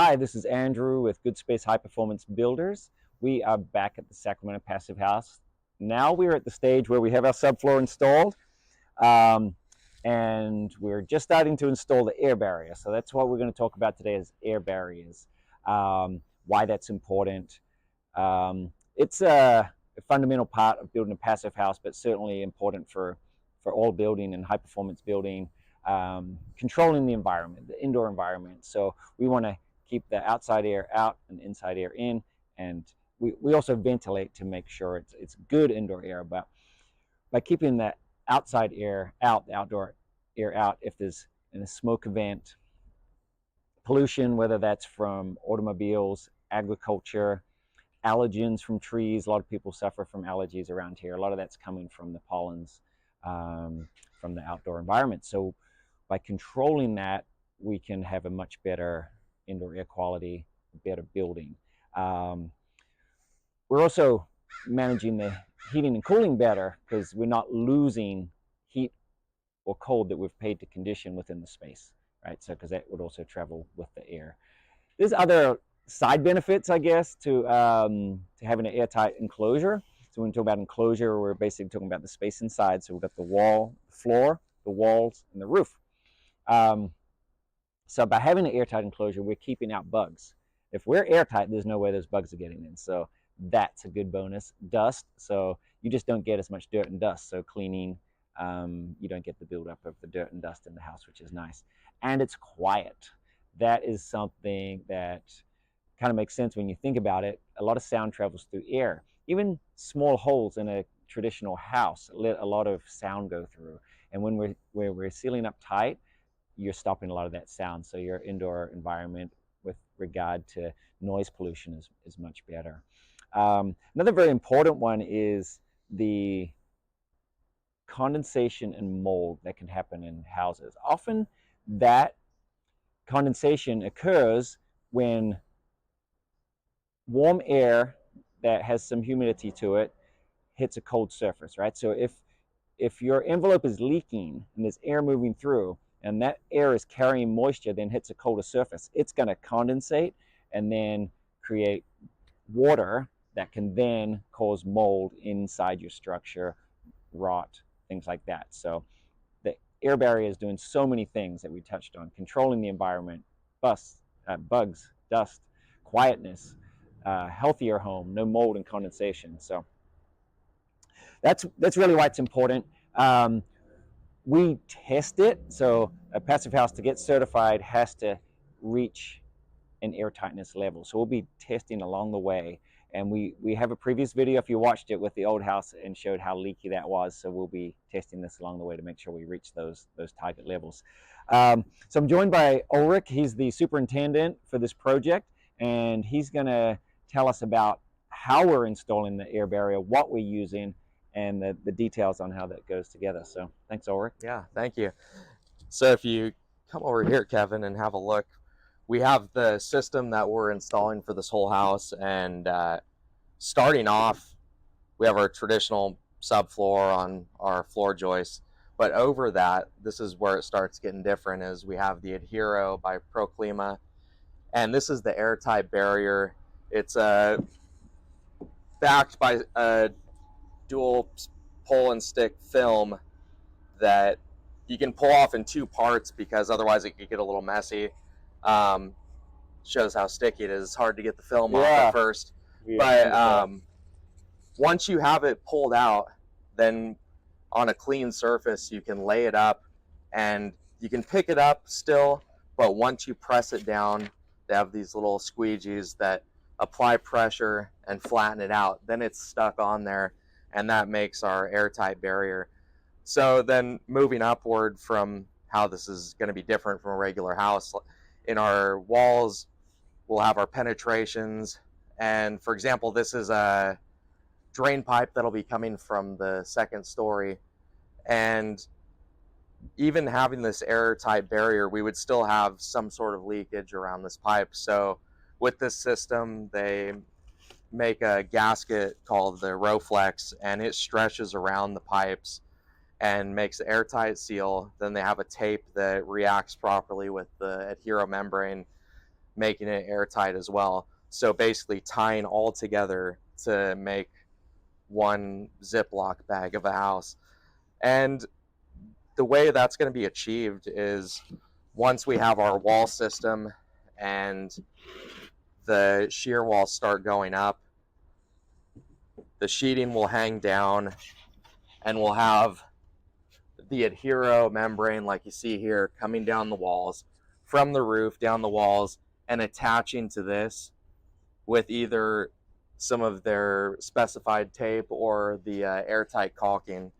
Hi, this is Andrew with Good Space High Performance Builders. We are back at the Sacramento Passive House. Now we're at the stage where we have our subfloor installed, and we're just starting to install the air barrier. So that's what we're going to talk about today is air barriers, why that's important. It's a fundamental part of building a passive house, but certainly important for all building and high performance building, controlling the environment, the indoor environment. So we want to keep the outside air out and inside air in, and we also ventilate to make sure it's good indoor air. But by keeping that outside air out, the outdoor air out, if there's a smoke event, pollution, whether that's from automobiles, agriculture, allergens from trees. A lot of people suffer from allergies around here. A lot of that's coming from the pollens from the outdoor environment. So by controlling that, we can have a much better indoor air quality, better building. We're also managing the heating and cooling better because we're not losing heat or cold that we've paid to condition within the space, right? So because that would also travel with the air. There's other side benefits, I guess, to having an airtight enclosure. So when we talk about enclosure, we're basically talking about the space inside. So we've got the wall, the floor, the walls, and the roof. So by having an airtight enclosure, we're keeping out bugs. If we're airtight, there's no way those bugs are getting in. So that's a good bonus. Dust, so you just don't get as much dirt and dust. So cleaning, you don't get the buildup of the dirt and dust in the house, which is nice. And it's quiet. That is something that kind of makes sense when you think about it. A lot of sound travels through air. Even small holes in a traditional house let a lot of sound go through. And when we're sealing up tight, you're stopping a lot of that sound. So your indoor environment with regard to noise pollution is much better. Another very important one is the condensation and mold that can happen in houses. Often that condensation occurs when warm air that has some humidity to it hits a cold surface, right? So if your envelope is leaking and there's air moving through and that air is carrying moisture, then hits a colder surface, it's going to condensate and then create water that can then cause mold inside your structure, rot, things like that. So the air barrier is doing so many things that we touched on: controlling the environment, bugs, dust, quietness, healthier home, no mold and condensation. So that's really why it's important. We test it. So a passive house, to get certified, has to reach an air tightness level. So we'll be testing along the way. And we have a previous video, if you watched it, with the old house and showed how leaky that was. So we'll be testing this along the way to make sure we reach those target levels. So I'm joined by Ulric. He's the superintendent for this project, and he's going to tell us about how we're installing the air barrier, what we're using, and the details on how that goes together. So thanks, Ulric. Yeah, thank you. So if you come over here, Kevin, and have a look, we have the system that we're installing for this whole house. And starting off, we have our traditional subfloor on our floor joists. But over that, this is where it starts getting different, is we have the ADHERO by Pro-Clima. And this is the airtight barrier. It's backed by a dual pull and stick film that you can pull off in two parts because otherwise it could get a little messy. Shows how sticky it is. It's hard to get the film off at first. But once you have it pulled out, then on a clean surface, you can lay it up and you can pick it up still. But once you press it down, they have these little squeegees that apply pressure and flatten it out. Then it's stuck on there, and that makes our airtight barrier. So then moving upward from how this is going to be different from a regular house, in our walls, we'll have our penetrations. And for example, this is a drain pipe that'll be coming from the second story. And even having this airtight barrier, we would still have some sort of leakage around this pipe. So with this system, they make a gasket called the Roflex, and it stretches around the pipes and makes the airtight seal. Then they have a tape that reacts properly with the ADHERO membrane making it airtight as well. So basically tying all together to make one Ziploc bag of a house. And the way that's going to be achieved is once we have our wall system and the shear walls start going up, the sheeting will hang down and we'll have the adhero membrane like you see here coming down the walls from the roof down the walls and attaching to this with either some of their specified tape or the airtight caulking.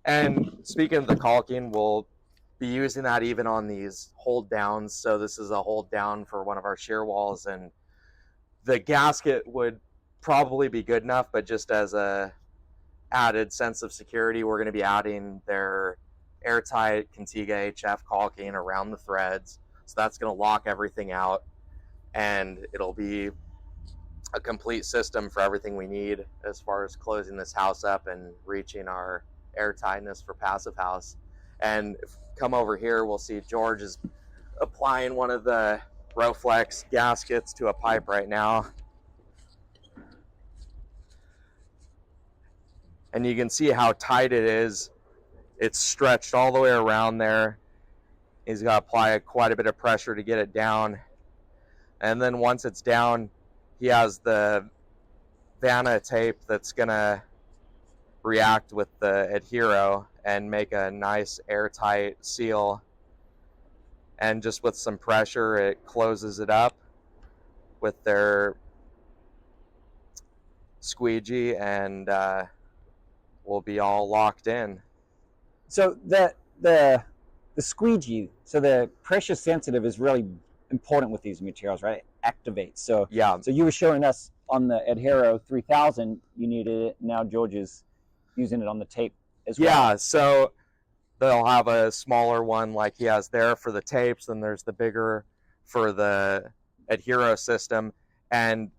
And speaking of the caulking, we'll be using that even on these hold downs. So this is a hold down for one of our shear walls, and the gasket would probably be good enough, but just as a added sense of security, we're going to be adding their airtight Contiga HF caulking around the threads. So that's going to lock everything out, and it'll be a complete system for everything we need as far as closing this house up and reaching our airtightness for passive house. And if we come over here, we'll see George is applying one of the Rowflex gaskets to a pipe right now. And you can see how tight it is. It's stretched all the way around there. He's got to apply quite a bit of pressure to get it down. And then once it's down, he has the Vanna tape that's going to react with the adhero and make a nice airtight seal. And just with some pressure, it closes it up with their squeegee, and we'll be all locked in. So the squeegee, so the pressure sensitive is really important with these materials, right? It activates. So yeah. So you were showing us on the Adhero 3000, you needed it. Now George is using it on the tape as well. Yeah, so they'll have a smaller one like he has there for the tapes, and there's the bigger for the Adhero system. And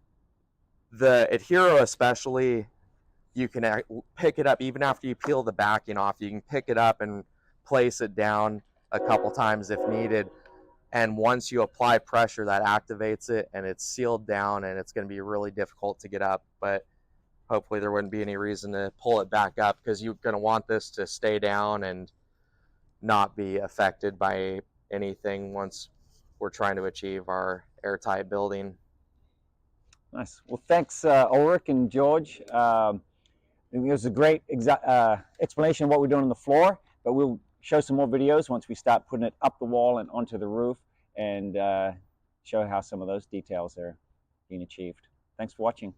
the Adhero especially, you can pick it up even after you peel the backing off. You can pick it up and place it down a couple times if needed. And once you apply pressure, that activates it, and it's sealed down, and it's going to be really difficult to get up. But hopefully there wouldn't be any reason to pull it back up, because you're going to want this to stay down and not be affected by anything once we're trying to achieve our airtight building. Nice. Well, thanks, Ulrich and George. It was a great explanation of what we're doing on the floor, but we'll show some more videos once we start putting it up the wall and onto the roof, and show how some of those details are being achieved. Thanks for watching.